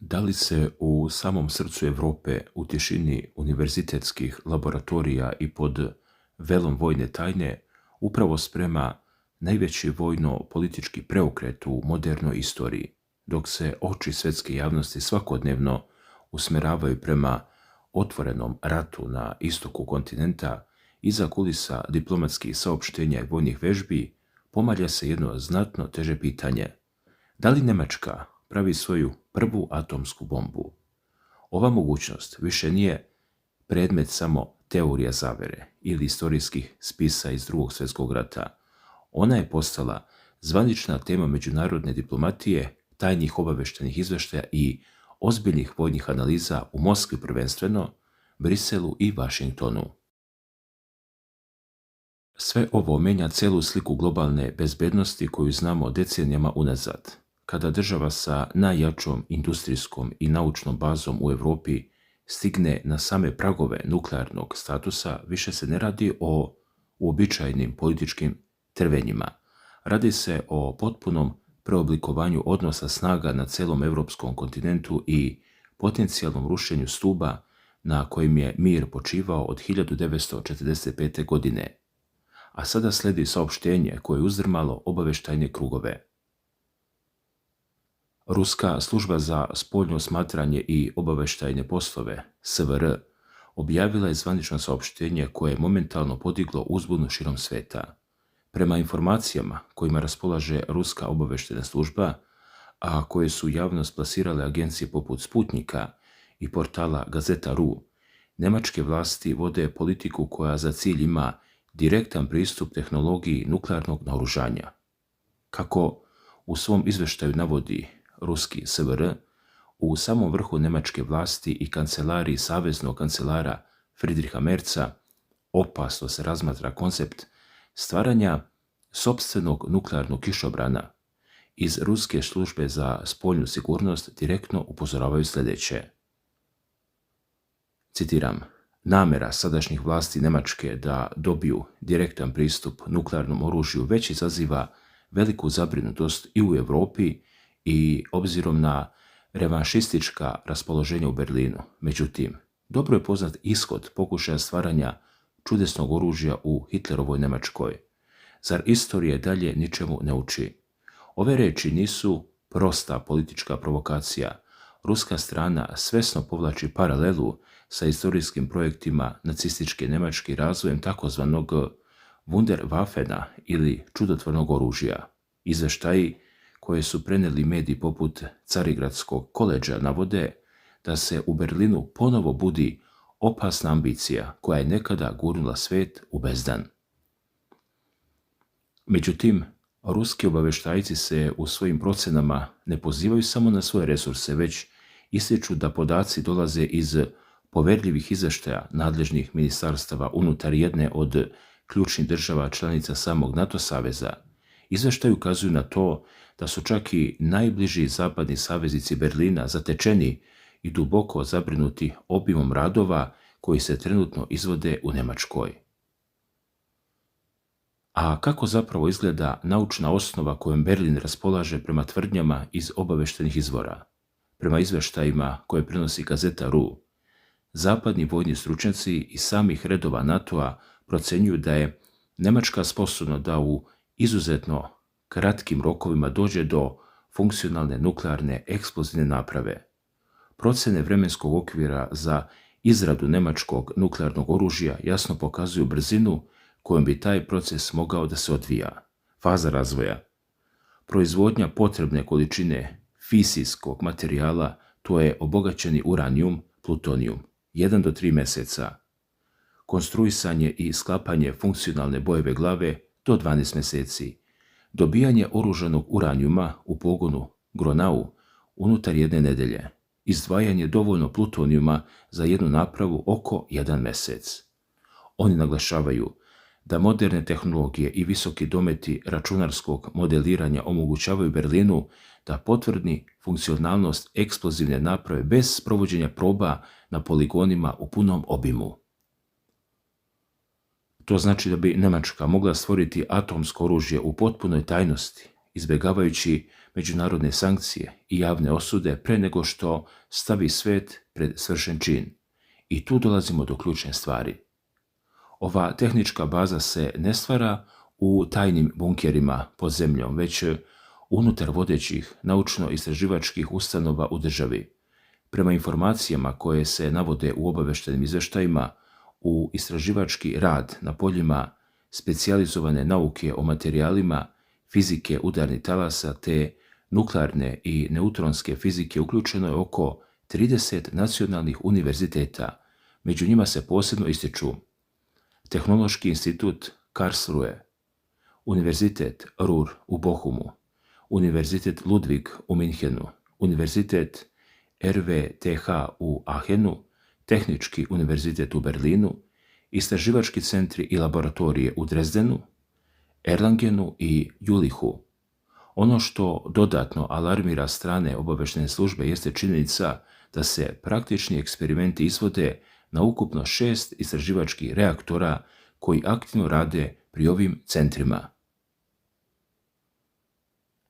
Da li se u samom srcu Europe, u tišini univerzitetskih laboratorija i pod velom vojne tajne, upravo sprema najveći vojno-politički preokret u modernoj istoriji, dok se oči svjetske javnosti svakodnevno usmeravaju prema otvorenom ratu na istoku kontinenta, iza kulisa diplomatskih saopštenja i vojnih vežbi, pomalja se jedno znatno teže pitanje. Da li Njemačka pravi svoju prvu atomsku bombu? Ova mogućnost više nije predmet samo teorija zavere ili istorijskih spisa iz Drugog svjetskog rata. Ona je postala zvanična tema međunarodne diplomatije, tajnih obavještajnih izvještaja i ozbiljnih vojnih analiza u Moskvi prvenstveno, Briselu i Vašingtonu. Sve ovo menja celu sliku globalne bezbednosti koju znamo decenijama unazad. Kada država sa najjačom industrijskom i naučnom bazom u Europi stigne na same pragove nuklearnog statusa, više se ne radi o uobičajenim političkim trvenjima. Radi se o potpunom preoblikovanju odnosa snaga na celom europskom kontinentu i potencijalnom rušenju stuba na kojim je mir počivao od 1945. godine. A sada sledi saopštenje koje je uzdrmalo obavještajne krugove. Ruska služba za spoljno smatranje i obavještajne poslove, SVR, objavila je zvanično saopštenje koje je momentalno podiglo uzbunu širom sveta. Prema informacijama kojima raspolaže Ruska obavještajna služba, a koje su javnost plasirale agencije poput Sputnika i portala Gazeta.ru, nemačke vlasti vode politiku koja za cilj ima direktan pristup tehnologiji nuklearnog naoružanja. Kako u svom izveštaju navodi ruski SVR, u samom vrhu nemačke vlasti i kancelariji saveznog kancelara Friedricha Merza opasno se razmatra koncept stvaranja sopstvenog nuklearnog kišobrana. Iz Ruske službe za spoljnu sigurnost direktno upozoravaju sljedeće. Citiram: namjera sadašnjih vlasti Njemačke da dobiju direktan pristup nuklearnom oružju već izaziva veliku zabrinutost i u Europi i obzirom na revanšistička raspoloženja u Berlinu. Međutim, dobro je poznat ishod pokušaja stvaranja čudesnog oružja u Hitlerovoj Njemačkoj. Zar istorija dalje ničemu ne uči? Ove reči nisu prosta politička provokacija. Ruska strana svesno povlači paralelu sa istorijskim projektima nacističke Njemačke i razvojem takozvanog Wunderwaffena ili čudotvornog oružja. Izveštaji koje su prenijeli mediji poput Carigradskog koledža navode da se u Berlinu ponovo budi opasna ambicija koja je nekada gurnula svet u bezdan. Međutim, ruski obavještajci se u svojim procenama ne pozivaju samo na svoje resurse, već ističu da podaci dolaze iz poverljivih izvještaja nadležnih ministarstava unutar jedne od ključnih država članica samog NATO saveza. Izvještaji ukazuju na to da su čak i najbliži zapadni saveznici Berlina zatečeni i duboko zabrinuti obimom radova koji se trenutno izvode u Njemačkoj. A kako zapravo izgleda naučna osnova kojom Berlin raspolaže prema tvrdnjama iz obavještajnih izvora? Prema izvještajima koje prenosi Gazeta.ru, zapadni vojni stručnjaci iz samih redova NATO-a procenjuju da je Njemačka sposobna da u izuzetno kratkim rokovima dođe do funkcionalne nuklearne eksplozivne naprave. Procene vremenskog okvira za izradu nemačkog nuklearnog oružja jasno pokazuju brzinu kojom bi taj proces mogao da se odvija. Faza razvoja. Proizvodnja potrebne količine fisijskog materijala, to je obogaćeni uranijum, plutonijum, 1 do 3 mjeseca. Konstruisanje i sklapanje funkcionalne bojeve glave do 12 mjeseci. Dobijanje oružanog uranijuma u pogonu Gronau unutar 1 nedelje. Izdvajanje dovoljno plutonijuma za jednu napravu oko 1 mjesec. Oni naglašavaju da moderne tehnologije i visoki dometi računarskog modeliranja omogućavaju Berlinu da potvrdi funkcionalnost eksplozivne naprave bez provođenja proba na poligonima u punom obimu. To znači da bi Njemačka mogla stvoriti atomsko oružje u potpunoj tajnosti, izbjegavajući međunarodne sankcije i javne osude pre nego što stavi svet pred svršen čin. I tu dolazimo do ključne stvari. Ova tehnička baza se ne stvara u tajnim bunkerima pod zemljom, već unutar vodećih naučno-istraživačkih ustanova u državi. Prema informacijama koje se navode u obaveštenim izveštajima, u istraživački rad na poljima specijalizovane nauke o materijalima, fizike udarnih talasa te nuklearne i neutronske fizike uključeno je oko 30 nacionalnih univerziteta. Među njima se posebno ističu Tehnološki institut Karlsruhe, Univerzitet Ruhr u Bochumu, Univerzitet Ludwig u Minhenu, Univerzitet RWTH u Aachenu, Tehnički univerzitet u Berlinu, istraživački centri i laboratorije u Dresdenu, Erlangenu i Jülichu. Ono što dodatno alarmira strane obaveštene službe jeste činjenica da se praktični eksperimenti izvode na ukupno 6 istraživačkih reaktora koji aktivno rade pri ovim centrima.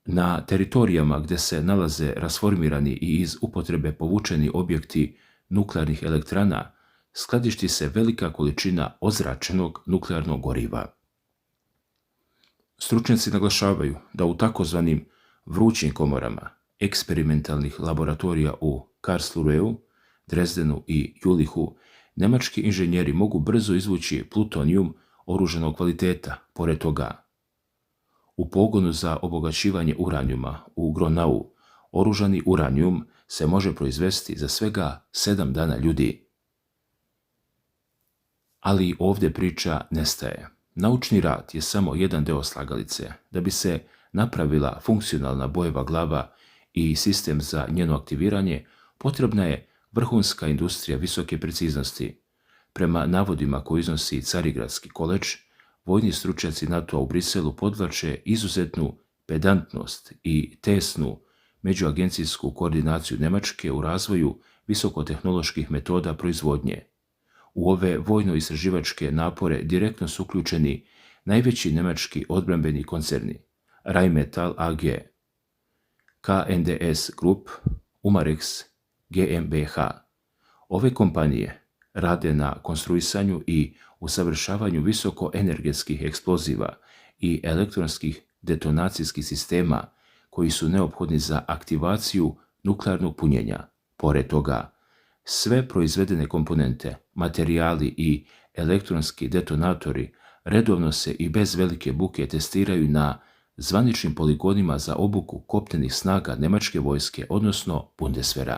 Na teritorijama gdje se nalaze rasformirani i iz upotrebe povučeni objekti nuklearnih elektrana, skladišti se velika količina ozračenog nuklearnog goriva. Stručnjaci naglašavaju da u takozvanim vrućim komorama eksperimentalnih laboratorija u Karlsruheu, Dresdenu i Jülichu nemački inženjeri mogu brzo izvući plutonijum oružanog kvaliteta. Pored toga, u pogonu za obogaćivanje uranijuma u Gronau oružani uranijum se može proizvesti za svega 7 dana ljudi. Ali ovdje priča nestaje. Naučni rad je samo jedan deo slagalice. Da bi se napravila funkcionalna bojeva glava i sistem za njeno aktiviranje, potrebna je vrhunska industrija visoke preciznosti. Prema navodima koji iznosi Carigradski koledž, vojni stručnjaci NATO-a u Briselu podvlače izuzetnu pedantnost i tesnu međuagencijsku koordinaciju Nemačke u razvoju visokotehnoloških metoda proizvodnje. U ove vojno-istraživačke napore direktno su uključeni najveći nemački odbrambeni koncerni Rheinmetall AG, KNDS Group, Umarex GmbH. Ove kompanije rade na konstruisanju i usavršavanju visokoenergetskih eksploziva i elektronskih detonacijskih sistema koji su neophodni za aktivaciju nuklearnog punjenja. Pored toga, sve proizvedene komponente, materijali i elektronski detonatori redovno se i bez velike buke testiraju na zvaničnim poligonima za obuku kopnenih snaga nemačke vojske, odnosno Bundeswehra.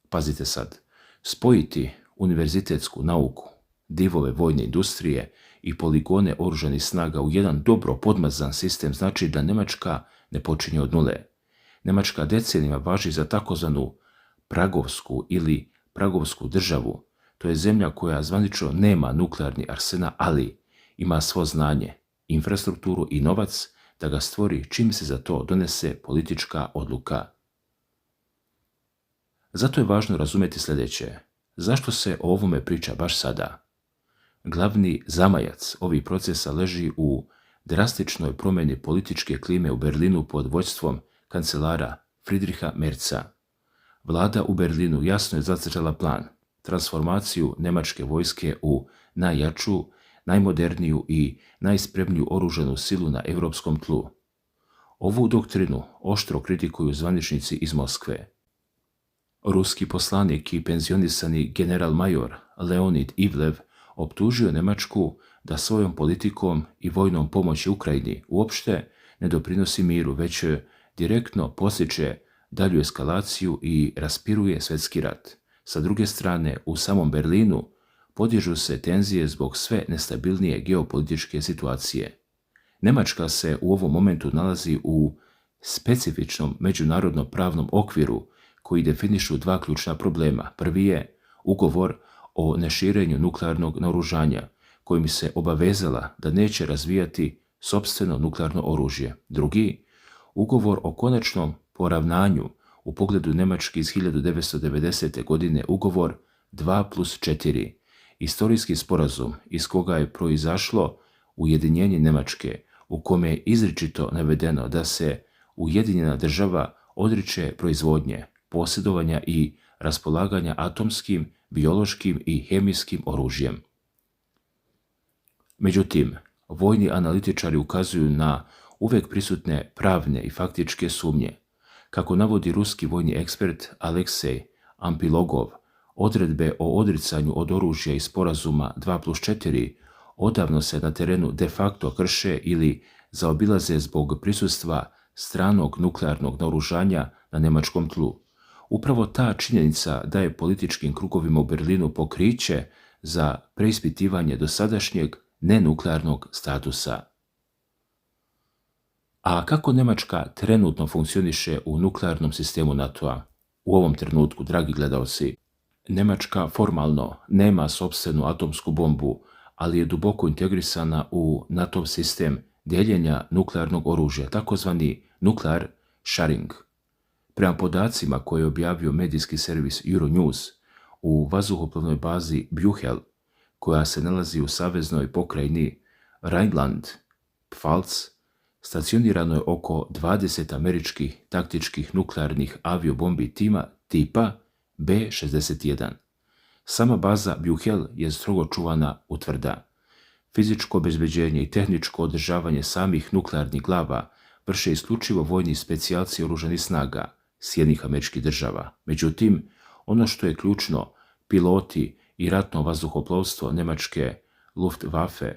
Pazite sad, spojiti univerzitetsku nauku, divove vojne industrije i poligone oružanih snaga u jedan dobro podmazan sistem znači da Njemačka ne počinje od nule. Njemačka decenijama važi za takozvanu pragovsku ili pragovsku državu. To je zemlja koja zvanično nema nuklearni arsenal, ali ima svo znanje, infrastrukturu i novac da ga stvori čim se za to donese politička odluka. Zato je važno razumjeti sljedeće. Zašto se o ovome priča baš sada? Glavni zamajac ovih procesa leži u drastičnoj promjeni političke klime u Berlinu pod vođstvom kancelara Friedricha Merza. Vlada u Berlinu jasno je zacrtala plan, transformaciju nemačke vojske u najjaču, najmoderniju i najspremniju oružanu silu na europskom tlu. Ovu doktrinu oštro kritikuju zvaničnici iz Moskve. Ruski poslanik i penzionisani general-major Leonid Ivlev optužio Njemačku da svojom politikom i vojnom pomoći Ukrajini uopšte ne doprinosi miru, već direktno postiče dalju eskalaciju i raspiruje svjetski rat. Sa druge strane, u samom Berlinu podižu se tenzije zbog sve nestabilnije geopolitičke situacije. Njemačka se u ovom momentu nalazi u specifičnom međunarodno pravnom okviru koji definišu dva ključna problema. Prvi je ugovor o neširenju nuklearnog naoružanja, kojim se obavezala da neće razvijati sopstveno nuklearno oružje. Drugi, ugovor o konačnom poravnanju u pogledu Njemačke iz 1990. godine, ugovor 2+4, istorijski sporazum iz koga je proizašlo ujedinjenje Njemačke, u kome je izričito navedeno da se Ujedinjena država odriče proizvodnje, posjedovanja i raspolaganja atomskim, biološkim i hemijskim oružjem. Međutim, vojni analitičari ukazuju na uvijek prisutne pravne i faktičke sumnje. Kako navodi ruski vojni ekspert Aleksej Ampilogov, odredbe o odricanju od oružja iz sporazuma 2+4 odavno se na terenu de facto krše ili zaobilaze zbog prisustva stranog nuklearnog naoružanja na njemačkom tlu. Upravo ta činjenica daje političkim krugovima u Berlinu pokriće za preispitivanje dosadašnjeg nenuklearnog statusa. A kako Njemačka trenutno funkcioniše u nuklearnom sistemu NATO-a? U ovom trenutku, dragi gledalci, Njemačka formalno nema sopstvenu atomsku bombu, ali je duboko integrisana u NATO sistem dijeljenja nuklearnog oružja, takozvani nuklear sharing. Prema podacima koje je objavio medijski servis Euronews, u vazduhoplovnoj bazi Büchel, koja se nalazi u saveznoj pokrajini Rheinland-Pfalz, stacionirano je oko 20 američkih taktičkih nuklearnih aviobombi tipa B-61. Sama baza Büchel je strogo čuvana utvrda. Fizičko obezbeđenje i tehničko održavanje samih nuklearnih glava vrše isključivo vojni specijalci oružanih snaga Sjedinjenih Američkih Država. Međutim, ono što je ključno, piloti i ratno vazduhoplovstvo njemačke Luftwaffe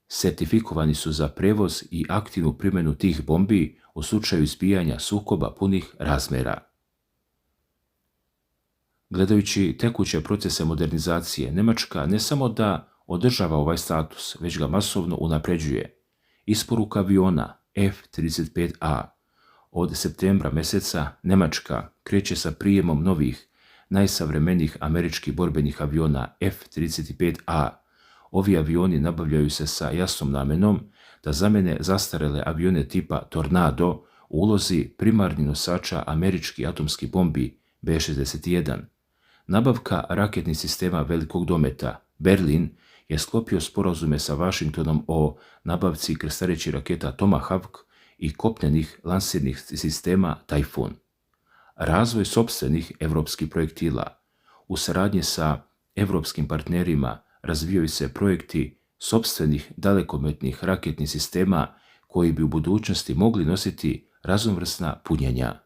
sertifikovani su za prevoz i aktivnu primjenu tih bombi u slučaju izbijanja sukoba punih razmjera. Gledajući tekuće procese modernizacije, Njemačka ne samo da održava ovaj status, već ga masovno unapređuje. Isporuka aviona F-35A. Od septembra mjeseca Njemačka kreće sa prijemom novih, najsavremenijih američkih borbenih aviona F-35A. Ovi avioni nabavljaju se sa jasnom namjenom da zamjene zastarele avione tipa Tornado u ulozi primarnih nosača američkih atomskih bombi B-61. Nabavka raketnih sistema velikog dometa Berlin je sklopio sporazume sa Washingtonom o nabavci krstarećih raketa Tomahawk i kopnenih lansirnih sistema Tajfun. Razvoj sopstvenih evropskih projektila. U saradnji sa evropskim partnerima razvijaju se projekti sopstvenih dalekometnih raketnih sistema koji bi u budućnosti mogli nositi raznovrsna punjenja.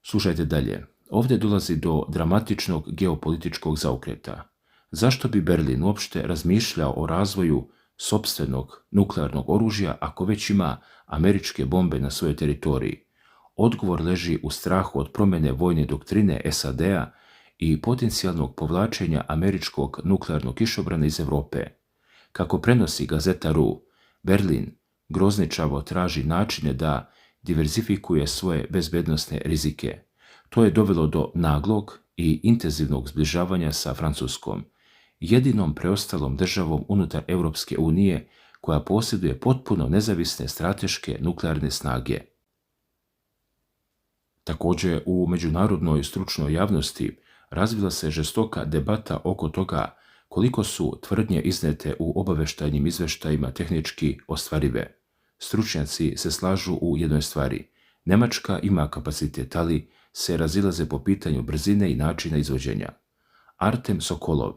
Slušajte dalje. Ovdje dolazi do dramatičnog geopolitičkog zaokreta. Zašto bi Berlin uopšte razmišljao o razvoju sopstvenog nuklearnog oružja ako već ima američke bombe na svojoj teritoriji? Odgovor leži u strahu od promjene vojne doktrine SAD-a i potencijalnog povlačenja američkog nuklearnog kišobrana iz Europe. Kako prenosi gazeta RU, Berlin grozničavo traži načine da diverzifikuje svoje bezbednosne rizike. To je dovelo do naglog i intenzivnog zbližavanja sa Francuskom, jedinom preostalom državom unutar Europske unije koja posjeduje potpuno nezavisne strateške nuklearne snage. Također, u međunarodnoj stručnoj javnosti razvila se žestoka debata oko toga koliko su tvrdnje iznete u obavještajnim izvještajima tehnički ostvarive. Stručnjaci se slažu u jednoj stvari. Njemačka ima kapacitet, ali se razilaze po pitanju brzine i načina izvođenja. Artem Sokolov,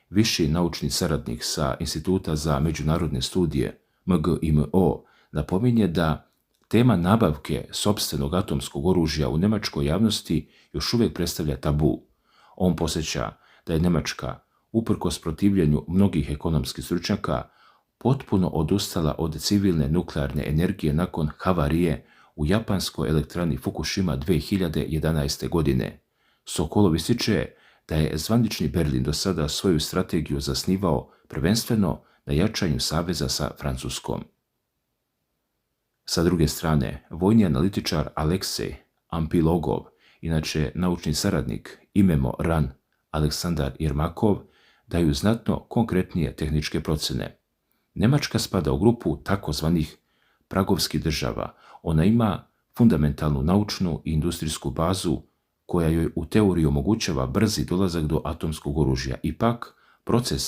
viši naučni saradnik sa Instituta za međunarodne studije MGIMO, napominje da tema nabavke sopstvenog atomskog oružja u njemačkoj javnosti još uvijek predstavlja tabu. On podsjeća da je Njemačka, uprkos protivljenju mnogih ekonomskih stručnjaka, potpuno odustala od civilne nuklearne energije nakon havarije u japanskoj elektrani Fukushima 2011. godine. Sokolov ističe da je zvanični Berlin do sada svoju strategiju zasnivao prvenstveno na jačanju saveza sa Francuskom. Sa druge strane, vojni analitičar Aleksej Ampilogov, inače naučni saradnik IMEMO RAN Aleksandar Jermakov, daju znatno konkretnije tehničke procjene. Njemačka spada u grupu takozvanih pragovskih država. Ona ima fundamentalnu naučnu i industrijsku bazu koja joj u teoriji omogućava brzi dolazak do atomskog oružja. Ipak, proces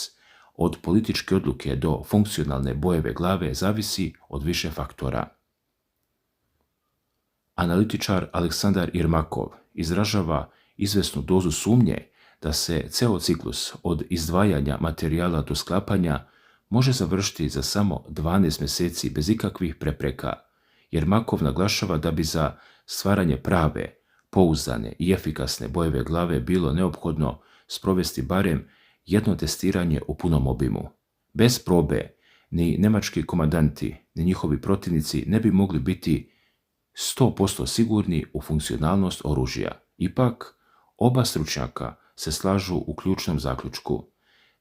od političke odluke do funkcionalne bojeve glave zavisi od više faktora. Analitičar Aleksandar Irmakov izražava izvesnu dozu sumnje da se ceo ciklus od izdvajanja materijala do sklapanja može završiti za samo 12 mjeseci bez ikakvih prepreka, jer Makov naglašava da bi za stvaranje prave, pouzdane i efikasne bojeve glave bilo neophodno sprovesti barem jedno testiranje u punom obimu. Bez probe ni nemački komandanti, ni njihovi protivnici ne bi mogli biti 100% sigurni u funkcionalnost oružja. Ipak, oba stručnjaka se slažu u ključnom zaključku.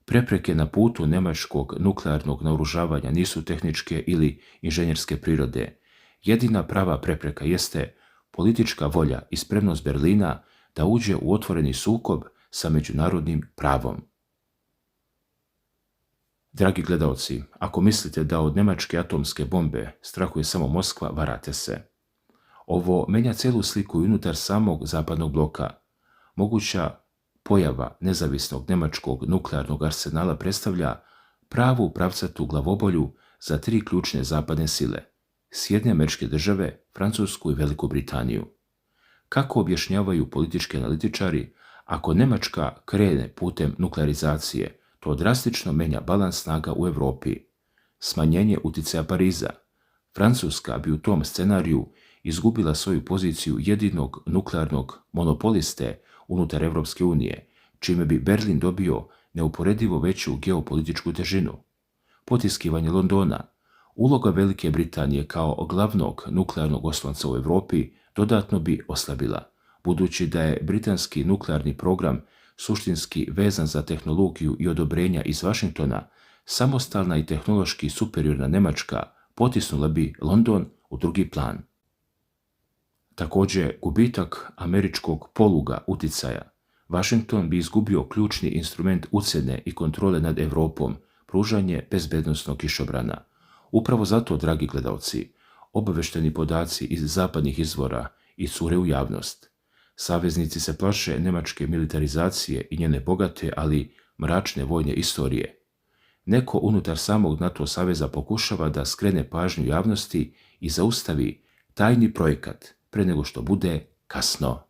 Prepreke na putu nemačkog nuklearnog naoružavanja nisu tehničke ili inženjerske prirode. Jedina prava prepreka jeste politička volja i spremnost Berlina da uđe u otvoreni sukob sa međunarodnim pravom. Dragi gledaoci, ako mislite da od nemačke atomske bombe strahuje samo Moskva, varate se. Ovo menja celu sliku i unutar samog zapadnog bloka. Moguća pojava nezavisnog nemačkog nuklearnog arsenala predstavlja pravu pravcatu glavobolju za tri ključne zapadne sile: Sjedinjene Američke Države, Francusku i Veliku Britaniju. Kako objašnjavaju politički analitičari, ako Nemačka krene putem nuklearizacije, to drastično menja balans snaga u Europi. Smanjenje uticaja Pariza. Francuska bi u tom scenariju izgubila svoju poziciju jedinog nuklearnog monopoliste unutar Europske unije, čime bi Berlin dobio neuporedivo veću geopolitičku težinu. Potiskivanje Londona. Uloga Velike Britanije kao glavnog nuklearnog oslonca u Europi dodatno bi oslabila, budući da je britanski nuklearni program suštinski vezan za tehnologiju i odobrenja iz Vašingtona, samostalna i tehnološki superiorna Nemačka potisnula bi London u drugi plan. Također, gubitak američkog poluga uticaja. Vašington bi izgubio ključni instrument ucjene i kontrole nad Europom, pružanje bezbednosnog kišobrana. Upravo zato, dragi gledalci, obavešteni podaci iz zapadnih izvora iscure u javnost. Saveznici se plaše nemačke militarizacije i njene bogate, ali mračne vojne istorije. Neko unutar samog NATO saveza pokušava da skrene pažnju javnosti i zaustavi tajni projekat pre nego što bude kasno.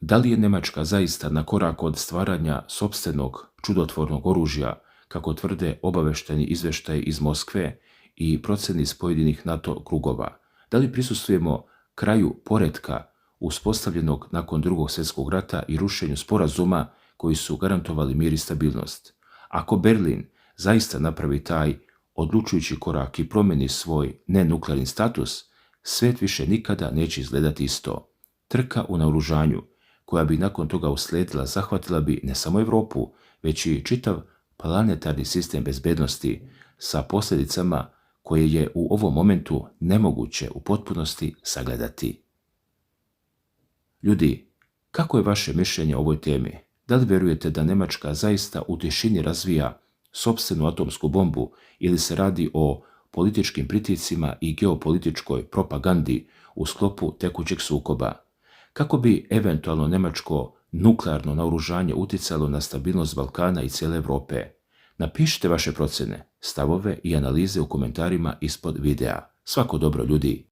Da li je Nemačka zaista na korak od stvaranja sopstvenog čudotvornog oružja, kako tvrde obavešteni izveštaji iz Moskve i proceni iz pojedinih NATO krugova? Da li prisustvujemo kraju poretka uspostavljenog nakon Drugog svjetskog rata i rušenju sporazuma koji su garantovali mir i stabilnost? Ako Berlin zaista napravi taj odlučujući korak i promeni svoj nenuklearni status, svijet više nikada neće izgledati isto. Trka u naoružanju, koja bi nakon toga uslijedila, zahvatila bi ne samo Europu, već i čitav planetarni sistem bezbednosti sa posljedicama koje je u ovom momentu nemoguće u potpunosti sagledati. Ljudi, kako je vaše mišljenje o ovoj temi? Da li vjerujete da Nemačka zaista u tišini razvija sopstvenu atomsku bombu ili se radi o političkim pritiscima i geopolitičkoj propagandi u sklopu tekućeg sukoba? Kako bi eventualno nemačko nuklearno naoružanje uticalo na stabilnost Balkana i cijele Europe? Napišite vaše procjene, stavove i analize u komentarima ispod videa. Svako dobro, ljudi!